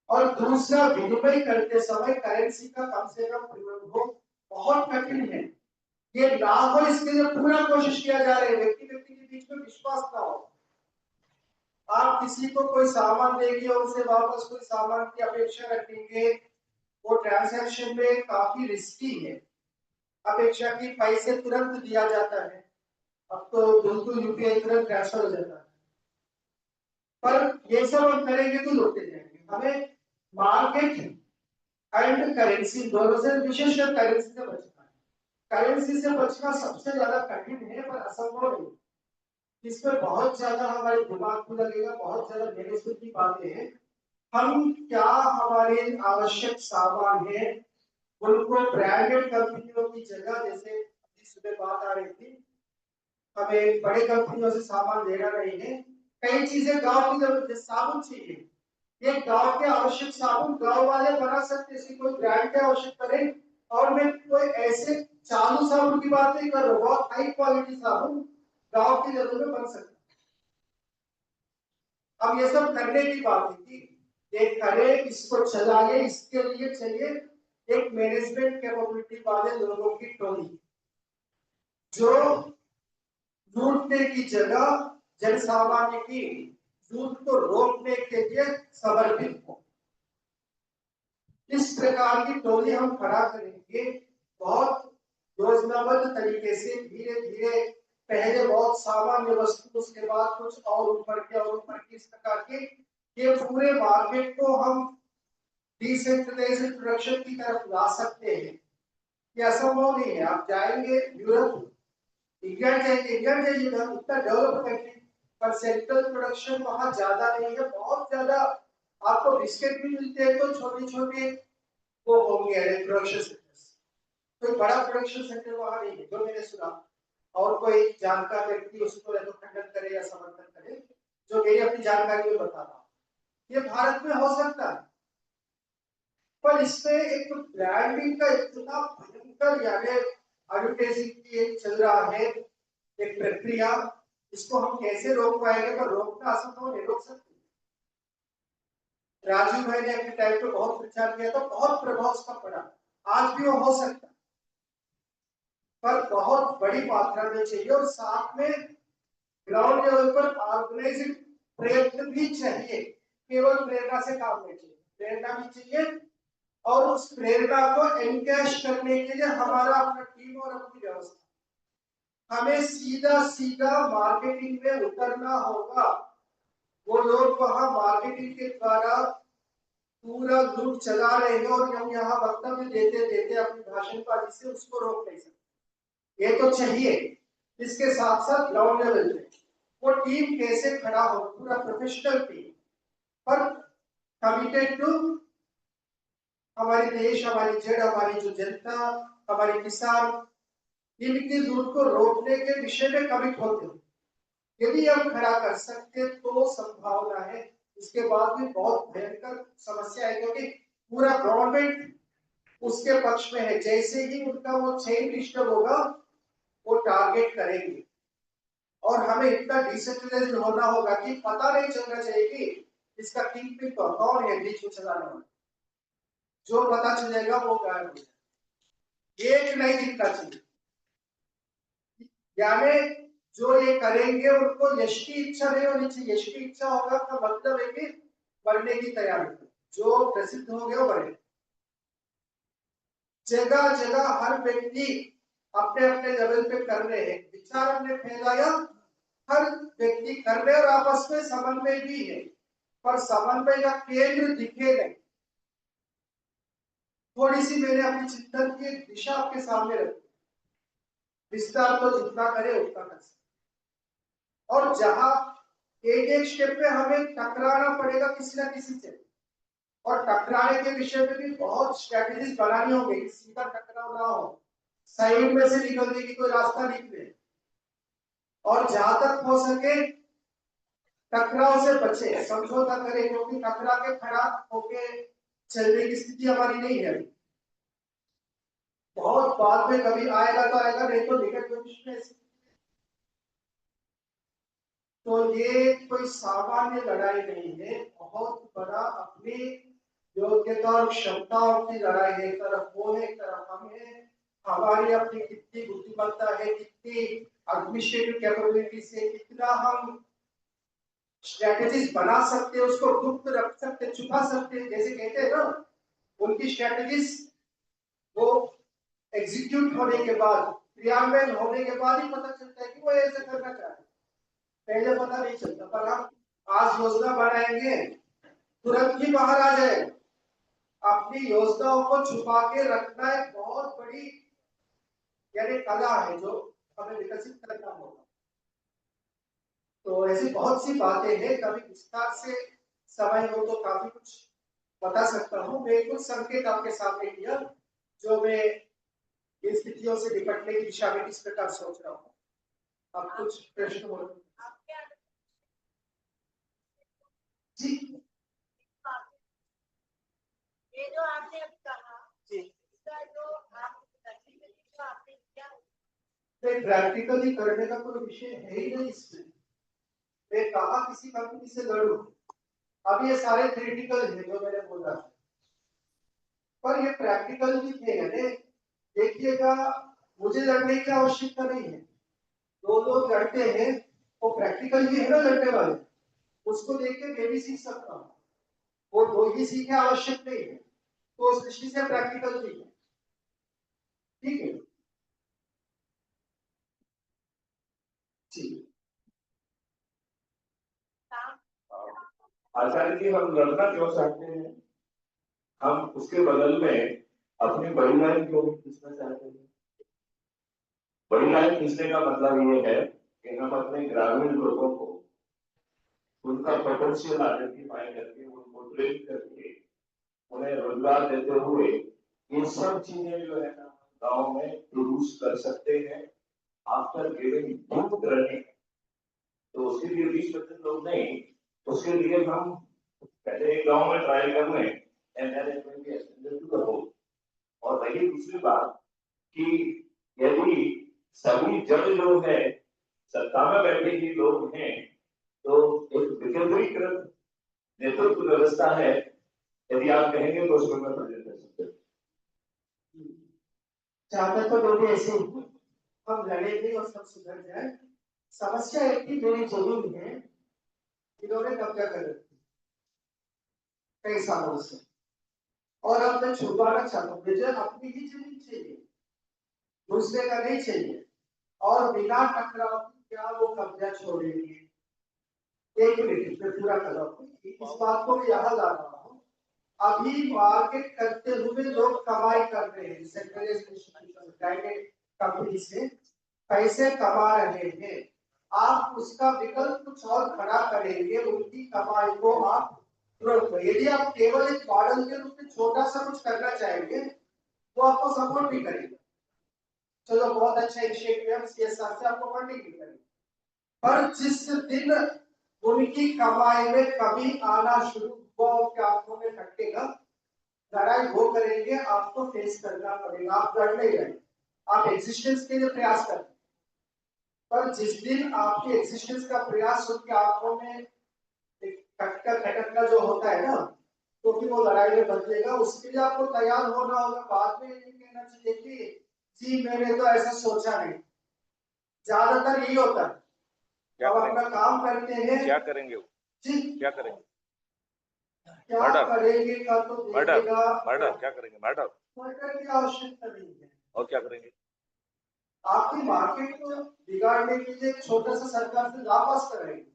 और दूसरा, विनिमय करते समय करेंसी का कम से कम प्रयोग हो, बहुत कठिन है। ये ना हो इसके लिए पूरा कोशिश किया जा रहा है। व्यक्ति व्यक्ति के बीच में विश्वास ना हो। आप किसी को कोई सामान देंगे और उसे वापस कोई सामान की अपेक्षा रखेंगे, वो ट्रांजैक्शन में काफी रिस्की है। अपेक्षा की पैसे तुरंत दिया जाता है, अब तो बिल्कुल यूपीआई तुरंत ट्रांसफर हो जाता है, पर ये सब हम करेंगे तो लुटते जाएंगे। हमें मार्केट एंड करेंसी दोनों से, विशेषकर करेंसी से बचना है। करेंसी से बचना सबसे ज्यादा कठिन है, पर असंभव नहीं। इसमें बहुत ज्यादा हमारे दिमाग को लगेगा, बहुत ज्यादा नेगेटिव की बातें हैं। हम क्या, हमारे आवश्यक सामान है उनको ब्रांडेड कंपनियों की जगह, जैसे इस सुबह बात आ रही थी, हमें बड़े कंपनियों से सामान लेना नहीं है। कई चीजें गांव की जरूरत है, साबुन चाहिए, ये गांव के आवश्यक साबुन गांव वाले बना सकते, इसकी कोई ब्रांड की आवश्यकता नहीं। और मैं कोई ऐसे चालू साबुन की बात नहीं कर रहा हूँ, बहुत हाई क्वालिटी साबुन गांव की जरूरत में बन सकता। अब ये सब करने की बात है कि ये करे, इसको चलाए, इसके लिए चाहिए एक मैनेजमेंट कैपेबिलिटी वाले लोगों की टोली, जो लूटने की जगह जन सामान्य की लूट को रोकने के लिए समर्पित हो। इस प्रकार की टोली हम खड़ा करेंगे, बहुत योजनाबद्ध तरीके से, धीरे धीरे, पहले बहुत सामान्य वस्तु, उसके बाद कुछ और ऊपर के और ऊपर की, इस प्रकार के ये पूरे मार्केट को हम डिसेंट्रलाइज्ड प्रोडक्शन की तरफ ला सकते हैं। ये असंभव नहीं है। आप जाएंगे यूरोप, इंग्लैंड जाएंगे, इंग्लैंड जाइएगा, उतना डेवलप कंट्री, पर सेंट्रल प्रोडक्शन वहां ज्यादा नहीं है, बहुत ज्यादा। आपको बिस्किट भी मिलते हैं तो छोटी छोटी वो होंगे प्रोडक्शन सेंटर्स, कोई बड़ा प्रोडक्शन सेंटर वहां नहीं है जो मैंने सुना। और कोई जानकार व्यक्ति उसको तो खंडन करे या समर्थन करे, जो मेरी अपनी जानकारी में बता रहा हूं, ये भारत में हो सकता है। पर इसमें एक ब्रांडिंग का इतना भयंकर, यानी एडवर्टाइजिंग की एक चल रहा है एक प्रक्रिया, इसको हम कैसे रोक पाएंगे? पर रोकना असंभव नहीं, रोक सकते। राजीव भाई ने अपने टाइम पे बहुत प्रचार किया था, बहुत प्रभाव उसका पड़ा, आज भी वो हो सकता है, पर बहुत बड़ी मात्रा में चाहिए। और साथ में ग्राउंड लेवल पर ऑर्गेनाइज्ड प्रयत्न भी चाहिए, केवल प्रेरणा से काम नहीं चाहिए, प्रेरणा भी चाहिए और उस प्रेरणा को एनकैश करने के लिए हमारा अपना टीम और अपनी व्यवस्था। हमें सीधा सीधा मार्केटिंग में उतरना होगा। वो लोग वहां मार्केटिंग के द्वारा पूरा ग्रुप चला रहे हैं और हम यहाँ वक्तव्य देते देते अपनी भाषणबाजी से उसको रोक नहीं सकते। ये तो चाहिए। इसके साथ साथ ग्राउंड लेवल पे वो टीम कैसे खड़ा हो, पूरा प्रोफेशनल टीम पर कमिटेड टू हमारे देश, हमारी जड़, हमारी जो जनता, हमारे किसान, इनकी जरूरत को रोकने के विषय में कमिट होते हैं। यदि हम खड़ा कर सकते तो संभावना है, इसके बाद भी बहुत भयंकर समस्या है क्योंकि पूरा गवर्नमेंट उसके पक्ष में है। जैसे ही उनका वो चेन डिस्टर्ब होगा वो टारगेट करेंगे और हमें इतना डिसेंट्रलाइज्ड होना होगा कि पता नहीं चलना चाहिए कि इसका किंग पिन कौन है बीच में चलाने वाला। जो पता चलेगा वो गायब हो जाएगा, एक नहीं दिखना चाहिए। यानी जो ये करेंगे उनको यश की इच्छा नहीं होनी चाहिए। यश की इच्छा होगा तो मतलब है कि मरने की तैयारी। जो प्रसिद्ध हो गया बड़े जगह जगह हर व्यक्ति अपने अपने लेवल पे कर रहे हैं, विचार हमने फैलाया, हर व्यक्ति कर रहे और आपस में समन्वय भी है, पर समन्वय का केंद्र दिखे नहीं। थोड़ी सी मैंने अपनी चिंतन की दिशा आपके सामने रखी, विस्तार तो जितना करे उतना कर सकते। और जहां एक एक स्टेप पे हमें टकराना पड़ेगा किसी ना किसी से, और टकराने के विषय में भी बहुत स्ट्रेटेजीज बनानी होगी, सीधा टकराव ना हो, साइड में से निकलने की कोई रास्ता निकले और जहां तक हो सके टकराव से बचे, समझौता करें, क्योंकि टकरा के खड़ा होके चलने की स्थिति हमारी नहीं है। बहुत बाद में कभी आएगा तो आएगा, नहीं तो निकट भविष्य में। तो ये कोई सामान्य लड़ाई नहीं है, बहुत बड़ा अपनी योग्यता और क्षमताओं की लड़ाई है। एक तरफ वो है, एक तरफ हम है, हमारी अपनी कितनी बुद्धिमत्ता है, कितनी एडमिनिस्ट्रेटिव कैपेबिलिटी से कितना हम स्ट्रेटेजीज बना सकते हैं, उसको गुप्त रख सकते, छुपा सकते हैं। जैसे कहते हैं ना, उनकी स्ट्रेटेजीज वो एग्जीक्यूट होने के बाद, क्रियान्वयन होने के बाद ही पता चलता है कि वो ऐसे करना चाहते हैं, पहले पता नहीं चलता। पर हम आज योजना बनाएंगे तुरंत ही बाहर आ जाए। अपनी योजनाओं को छुपा के रखना एक बहुत बड़ी यानी कला है जो हमें विकसित करना होगा। तो ऐसी बहुत सी बातें हैं, कभी विस्तार से समय हो तो काफी कुछ बता सकता हूँ। मैं कुछ संकेत आपके सामने किया जो मैं इन स्थितियों से निपटने की दिशा में किस प्रकार सोच रहा हूँ। आप कुछ प्रश्न हो जी? ये जो आपने अभी कहा जी, इसका जो आप आपने क्या प्रैक्टिकली करने का कोई विषय है ही नहीं इसमें। मैं कहा किसी कंपनी से लड़ू, अब ये सारे थ्योरेटिकल है जो मैंने बोला, पर ये प्रैक्टिकल भी थे। यानी देखिएगा, मुझे लड़ने की आवश्यकता नहीं है, दो लोग लड़ते हैं वो प्रैक्टिकल भी है ना लड़ने वाले, उसको देख के मैं भी सीख सकता हूँ। वो दो ही सीखे आवश्यक नहीं है, तो उस दृष्टि से प्रैक्टिकल भी है। ठीक है जी। आचार्य जी, हम लड़ना क्यों चाहते हैं? हम उसके बदल में अपनी बड़ी लाइन क्यों खींचना चाहते हैं? बड़ी लाइन खींचने का मतलब ये है कि हम अपने ग्रामीण लोगों को उनका पोटेंशियल आइडेंटिफाई करके, उनको ट्रेन करके, उन्हें रोजगार देते हुए ये सब चीजें जो है ना गाँव में प्रोड्यूस कर सकते हैं आफ्टर गिविंग गुड ट्रेनिंग। तो उसके लिए 20-25 लोग नहीं, उसके लिए हम पहले एक गांव में ट्रायल कर लें और वही दूसरी बात कि यदि सभी जड़ लोग हैं, सत्ता में बैठे ही लोग हैं, तो एक विकेंद्रीकृत नेतृत्व व्यवस्था है, यदि आप कहेंगे तो उसको मैं प्रेजेंट कर सकते हैं। चाहते तो लोग ऐसे हम लड़े थे और सब सुधर जाए। समस्या एक ही मेरी जरूर है इन्होंने कब्जा कर रखी कई सालों से, और अब मैं छुपाना चाहता हूँ, मुझे अपनी ही जमीन चाहिए, दूसरे का नहीं चाहिए, और बिना टकराव क्या वो कब्जा छोड़ेंगे? एक मिनट में पूरा कर रहा हूँ, इस बात को मैं यहाँ ला रहा हूँ। अभी मार्केट करते हुए लोग कमाई कर रहे हैं, सेंट्रलाइज्ड इंस्टीट्यूशन, प्राइवेट कंपनी से पैसे कमा रहे हैं। आप उसका विकल्प कुछ और खड़ा करेंगे, उनकी कमाई को आप तुरंत, यदि आप केवल एक मॉडल के रूप में छोटा सा कुछ करना चाहेंगे तो आपको सपोर्ट भी करेंगे, चलो बहुत अच्छा इनिशिएटिव है, सीएसआर से आपको फंडिंग भी करेंगे, पर जिस दिन उनकी कमाई में कमी आना शुरू हुआ, क्या आंखों में खटकेगा, लड़ाई वो करेंगे, आपको फेस करना पड़ेगा। आप लड़ नहीं रहे, आप एग्जिस्टेंस के लिए प्रयास कर रहे हैं, पर जिस दिन आपके एग्जिस्टेंस का प्रयास उनकी आंखों में एक खटका खटकना जो होता है ना, तो फिर वो लड़ाई में बदलेगा। उसके लिए आपको तैयार होना होगा। बाद में ये कहना चाहिए कि जी मैंने तो ऐसा सोचा नहीं, ज्यादातर यही होता है। अब अपना काम करते हैं, क्या करेंगे वो? जी क्या करेंगे? क्या मर्डर करेंगे का तो देखिएगा, मर्डर क्या करेंगे? मर्डर मर्डर की आवश्यकता नहीं है। और क्या करेंगे? आपकी मार्केट को बिगाड़ने के लिए एक छोटा सा सरकार से लापास करेंगे,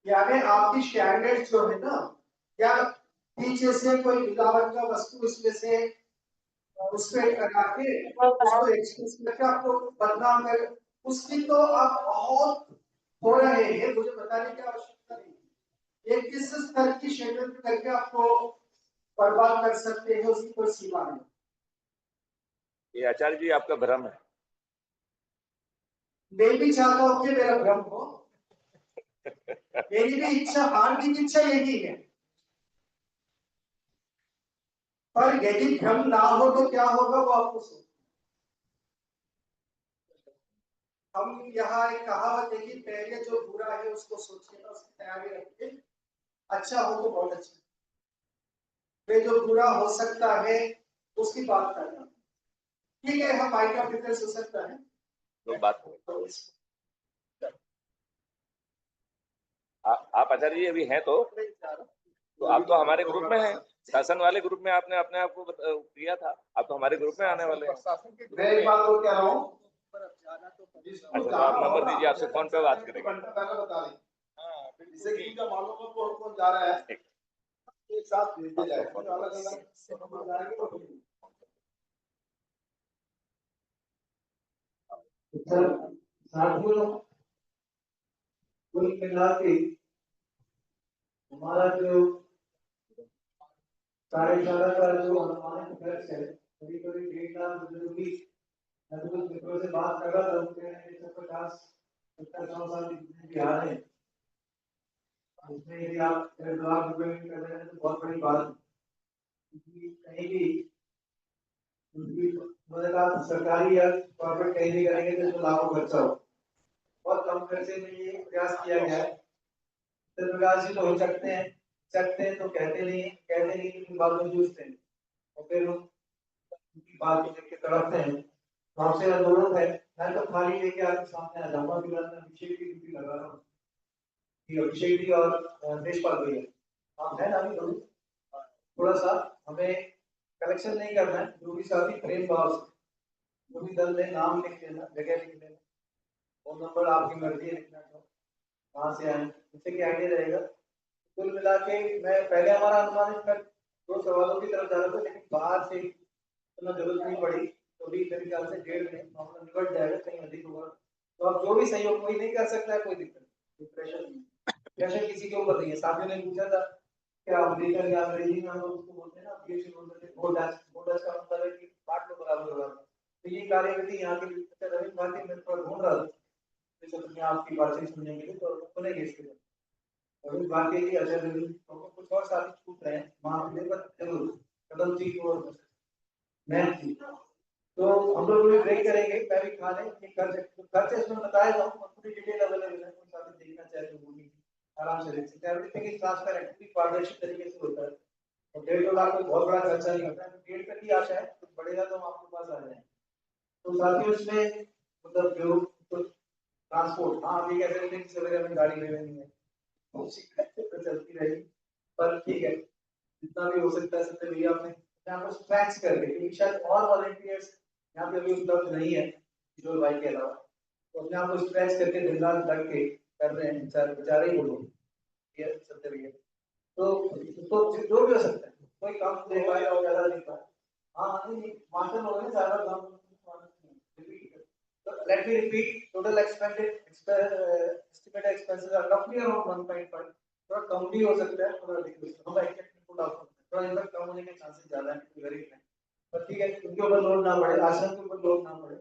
यानी आपकी स्टैंडर्ड जो है ना, या पीछे से कोई मिलावट का वस्तु इसमें से उसपे करा के उसको एक्सप्रेस करके आपको बदनाम कर, उसकी तो आप बहुत हो रहे हैं, मुझे बताने की आवश्यकता नहीं है। ये किस स्तर की शेड्यूल करके आपको बर्बाद कर सकते हैं, उसकी कोई सीमा नहीं। ये आचार्य जी आपका भ्रम है। मैं भी चाहता हूँ कि मेरा भ्रम हो, मेरी भी इच्छा, हार्दिक इच्छा यही है, पर यदि भ्रम ना हो तो क्या होगा वो आपको सोचो। हम यहाँ एक कहावत है कि पहले जो बुरा है उसको सोचिएगा, उसकी तैयारी रखिए, अच्छा हो तो बहुत अच्छा, वे जो बुरा हो सकता है उसकी बात करना, ठीक है, हम माइंड ऑफ डिफरेंस हो सकता है, लोग बात करें। आप आचार्य जी अभी हैं तो आप तो हमारे ग्रुप में हैं, शासन वाले ग्रुप में आपने अपने आप को दिया था, आप तो हमारे ग्रुप में आने वाले हैं। मैं एक बात और कह रहा हूँ, अच्छा तो आप नंबर दीजिए, आपसे फोन पे बात करेंगे। बता दें, जिससे कि उनका मालूम हो कौन कौन जा रहा है, एक साथ भेजे जाए, साथियों, कुल मिला के हमारा जो कार्यशाला का जो अनुमानित खर्च है करीब 1.5 लाख रुपए की, कुछ मित्रों से बात कर रहा था, उनके 150-100 साल बिहार है, उसमें यदि आप 1.5 लाख रुपए में कर रहे हैं तो बहुत बड़ी बात है। कहीं भी सरकारी या कॉर्पोरेट कहीं भी करेंगे तो लाखों खर्चा हो, बहुत कम खर्चे में ये प्रयास किया गया है। इस प्रकार से तो हो सकते हैं तो कहते नहीं कि बात में जूझते हैं, और फिर उनकी बात को देख के तड़पते हैं। तो आपसे अनुरोध है, मैं तो खाली लेके आपके सामने आ जाऊंगा, फिर मैं अभिषेक की ड्यूटी लगा रहा हूँ, अभिषेक जी और देशपाल भैया आप है ना, अभी थोड़ा सा हमें कलेक्शन नहीं करना है, जो भी साथी प्रेम भाव से जो भी दल में नाम लिख लेना, जगह लिख लेना, फोन नंबर आपकी मर्जी है लिखना, तो कहाँ से आए, इससे क्या आइडिया रहेगा। कुल मिला के मैं पहले हमारा अनुमानित कर 2 सवालों की तरफ जा रहा था, लेकिन बाहर से इतना जरूरत नहीं पड़ी, तो भी मेरे ख्याल से 1.5 में मामला निपट जाएगा, कहीं अधिक होगा तो आप जो भी सहयोग कोई नहीं कर सकता है, कोई दिक्कत नहीं, प्रेशर नहीं, प्रेशर किसी के ऊपर नहीं है। साथियों ने पूछा था क्या अमेरिकन या अंग्रेजी में हम उसको बोलते हैं ना, बीएससी बोलते हैं, बोर्डस का मतलब है कि बांट लो बराबर होगा, तो ये कार्यविधि यहाँ के लिए रवि भारती में थोड़ा ढूंढ रहा था तो आपकी बातचीत सुनने के लिए, तो सुनेंगे इसके लिए रवि भारती जी, अजय देवी, तो कुछ और साथी छूट रहे हैं वहाँ पे, पर जरूर कदम जी को मैं जी, तो हम लोग भी ब्रेक करेंगे, मैं भी खा लें, खर्च इसमें बताया था, पूरी डिटेल अवेलेबल है, कोई साथी देखना चाहे तो वो भी आराम से देख सकते हैं। एवरीथिंग इज ट्रांसपेरेंट, पारदर्शी तरीके से होता है, और 1.5 लाख कोई बहुत बड़ा खर्चा नहीं होता है, 1.5 तक ही आशा है, कुछ बढ़ेगा तो हम आपके पास आ जाएंगे। तो साथियों इसमें मतलब जो ट्रांसपोर्ट, हाँ अभी कह सकते हैं कि सवेरे हमें गाड़ी ले लेनी है तो चलती रहेगी, पर ठीक है जितना भी हो सकता है सबसे भैया आपने यहाँ पर स्ट्रैच करके, क्योंकि शायद और वॉलंटियर्स यहाँ पे अभी उपलब्ध नहीं है किशोर भाई के अलावा, तो अपने आप को स्ट्रैच करके दिन रात लग के कर रहे हैं बेचारे ही बोलो ये सबसे भैया, तो जो भी हो सकता है, कोई काम दे पाए और ज्यादा दे पाए, हाँ नहीं मास्टर लोग हैं ज्यादा काम, let me repeat, total estimated expenses are roughly around 1.5, थोड़ा कम भी हो सकता है, थोड़ा हम एक्चुअली इनपुट आउटपुट थोड़ा इनका कम होने के चांसेस ज्यादा हैं, गरीब हैं, पर ठीक है उनके ऊपर लोड ना पड़े, आश्रम के ऊपर लोड ना पड़े,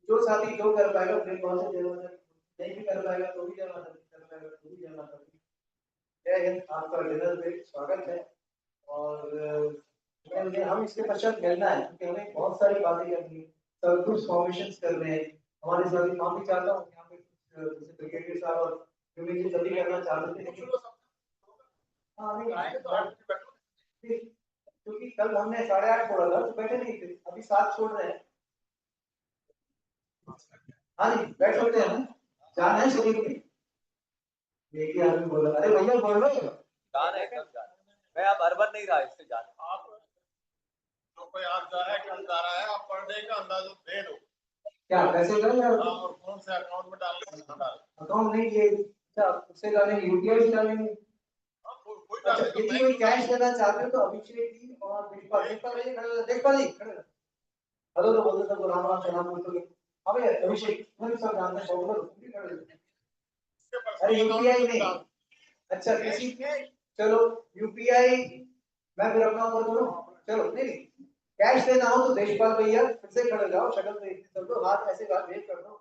जो साथी जो कर पाएगा फिर बहुत से जरूरत है, नहीं भी कर पाएगा तो भी जमा कर पाएगा तो भी जमा कर, जय हिंद, आपका डिनर पे स्वागत है, और हम इसके पश्चात मिलना है क्योंकि हमें बहुत सारी बातें करनी है, सब कुछ फॉर्मेशन कर रहे हैं, हमारे साथ ही मैं भी चाहता हूँ यहाँ पे जैसे ब्रिगेडियर साहब और कमेटी सभी करना चाहते थे लेकिन हाँ नहीं क्योंकि कल हमने 8:30 छोड़ा था तो बैठे नहीं थे, अभी 7 छोड़ रहे हैं, हाँ जी बैठ सकते हैं हम, जाना है सभी को, एक ही आदमी बोला अरे भैया बोल रहे हो जान है एकदम जान, मैं अब अर्बन नहीं रहा इससे जान, आप जो कोई आप जा रहा है कल जा रहा है, आप पर डे का अंदाजा दे दो क्या पैसे डाल और कौन से अकाउंट में डालने अकाउंट नहीं ये अच्छा उससे डालेंगे यूपीआई से डालेंगे, कोई अच्छा डाले तो यदि कोई कैश देना चाहते हो तो अभिषेक जी और देखपाल जी हेलो तो बोलते थे राम राम शनाम बोलते थे, अबे अभिषेक तुम सब जानते हैं बोलो तुम भी खड़े, अरे यूपीआई नहीं, अच्छा किसी चलो यूपीआई मैं फिर अपना ऊपर बोलूं, चलो नहीं कैश देना हो तो देशपाल भैया फिर से खड़े जाओ, शक्ल पे सब लोग हाथ ऐसे बात वेट कर दो,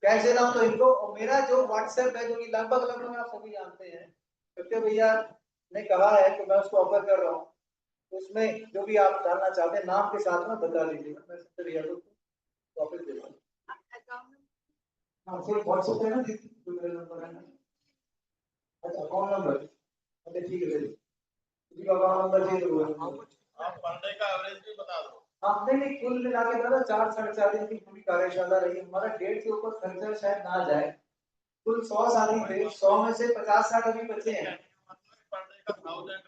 कैश देना हो तो इनको, और मेरा जो व्हाट्सएप है जो कि लगभग आप सभी जानते हैं, सत्य भैया ने कहा है कि मैं उसको ऑफर कर रहा हूँ, उसमें जो भी आप जानना चाहते हैं नाम के साथ में बता दीजिएगा, मैं सत्य भैया को ऑफर दे दूँगा, हाँ सिर्फ व्हाट्सएप है ना जो मेरा नंबर है ना, अच्छा अकाउंट नंबर, अच्छा ठीक है किसी का अकाउंट नंबर चाहिए तो आप पर डे का एवरेज भी बता दो, हमने भी कुल मिला के दादा 4-4.5 दिन की पूरी कार्यशाला रही, हमारा 1.5 के ऊपर खर्चा शायद ना जाए, कुल 100 साथी थे, 100 में से 50-60 अभी बचे हैं, पर डे का 1000 है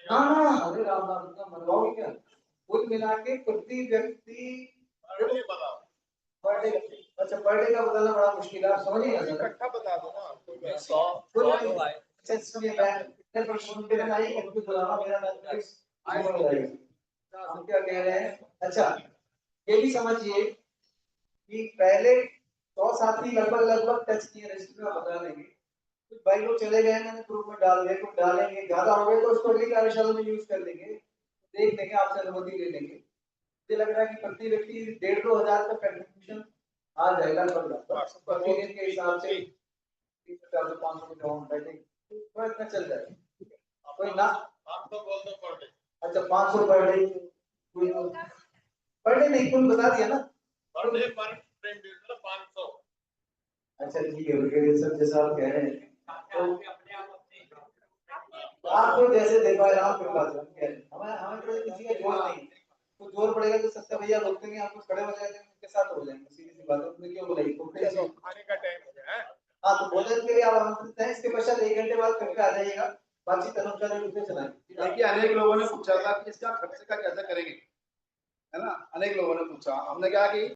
हाँ अरे राम राम इतना मरवाओगे क्या, कुल मिला के प्रति व्यक्ति पर डे बताओ, पर डे, अच्छा पर डे का बताना बड़ा मुश्किल है, आप समझिएगा सर इकट्ठा बता दो ना, 100 अच्छा सुनिए मैं इतने प्रश्न पे ना आइए क्योंकि बुलावा मेरा मैथमेटिक्स आगे हो जाएगा, हम क्या कह रहे हैं, अच्छा ये भी समझिए कि पहले 100 साथी लगभग टच किए, रजिस्टर में बता देंगे, कुछ भाई लोग चले गए मैंने ग्रुप में डाल दिया, कुछ डालेंगे, ज्यादा हो गए तो उसको अगली कार्यशाला में यूज कर लेंगे, देख लेंगे आपसे अनुमति ले लेंगे, मुझे लग रहा है कि प्रति व्यक्ति 1,500-2 हजार का कंट्रीब्यूशन आ जाएगा लगभग प्रति दिन के हिसाब से 300-400-500 ग्राउंड बैठेंगे तो इतना चल जाएगा, कोई ना आप तो बोल दो पर डे, अच्छा 500 पर डे नहीं कुल बता दिया ना, पर डे पर ट्रेन बिल 500, अच्छा ठीक है ब्रिगेडियर सर जैसा आप कह रहे हैं तो आपको जैसे देखो आराम कर बात हमें हमें कोई किसी का जोर नहीं, कुछ जोर पड़ेगा तो सत्य भैया रोकते हैं आपको खड़े हो जाएंगे उनके साथ हो जाएंगे, सीधी सी बात है, उसमें क्यों बोलेगी चलो खाने का टाइम हो गया है, हाँ तो भोजन के लिए आप आमंत्रित हैं, इसके पश्चात 1 घंटे बाद करके आ जाइएगा, बातचीत अनुसार दूसरे चलाएंगे। देखिए अनेक लोगों ने पूछा था कि इसका खर्चे का कैसे करेंगे, है ना, अनेक लोगों ने पूछा, हमने कहा कि